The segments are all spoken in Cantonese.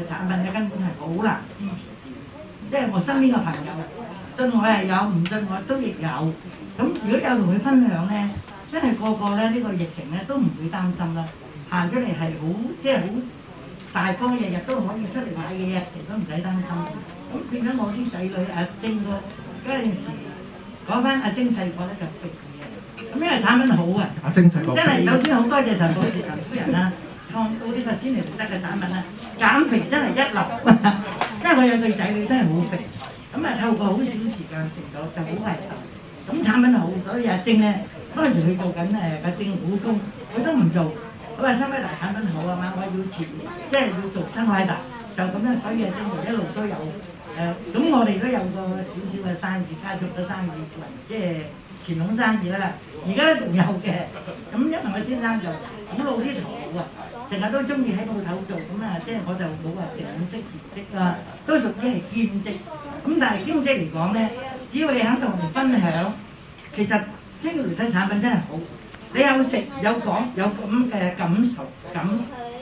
嘅產品咧，根本係好難支持住。即係我身邊嘅朋友，信我係有，唔信我都亦有。咁如果有同佢分享咧，真係個個咧呢個疫情咧都唔會擔心啦。行出嚟係好，即係好大方，日日都可以出嚟買嘢，其實都唔使擔心。咁變咗我啲仔女阿晶哥嗰陣時，講翻阿晶細個咧就逼佢嘅，咁因為產品好啊，阿晶細個真係首先好多謝陳保時陳夫人啦，創造呢個鮮嚟得嘅產品啦，減肥真係一流，因為我有對仔女真係好肥，咁啊透過好少時間食咗就好捱受。咁產品好，所以阿晶咧嗰陣時佢做緊個政府工，佢都唔做。佢話新威達產品好啊嘛，我要前即係要做新威達，就咁樣，所以阿晶就一路都有咁我哋都有個少少嘅生意，家族嘅生意為即係傳統生意啦。而家都仲有嘅，咁因為我先生就好老啲頭啊，成日都中意喺鋪頭做，咁啊即係我就冇話正式辭職啦，都屬於係兼職。咁但係兼職嚟講咧，只要你肯同人分享，其實星期雷產品真係好。你有食有講有咁嘅感受感，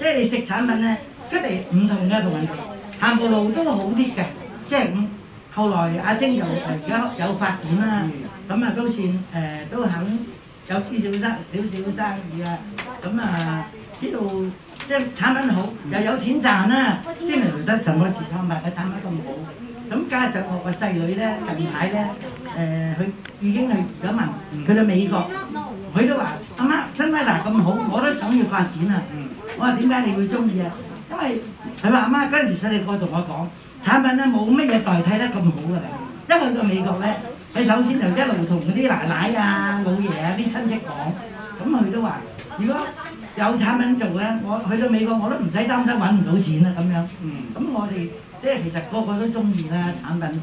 即係你食產品咧出嚟唔同嘅同人哋行步路都好啲嘅，即係咁。後來阿晶又而家有發展啦，咁啊都算都肯有少少生意啦，咁啊知道即係產品好又有錢賺啦，先嚟得陳博士創辦嘅產品咁好。咁加上我個細女咧近排咧佢已經係移咗民，去到美國。佢都話：阿媽，新威達咁好，我都想要發展啊！我話點解你會中意啊？因為佢話阿媽嗰陣時細細個同我講，產品咧冇乜嘢代替得咁好㗎啦。一去到美國咧，佢首先就一路同嗰啲奶奶啊、老爺啊啲親戚講，咁佢都話：如果有產品做咧，我去到美國我都唔使擔心揾唔到錢啦咁樣。咁我哋即係其實個個都中意啦產品，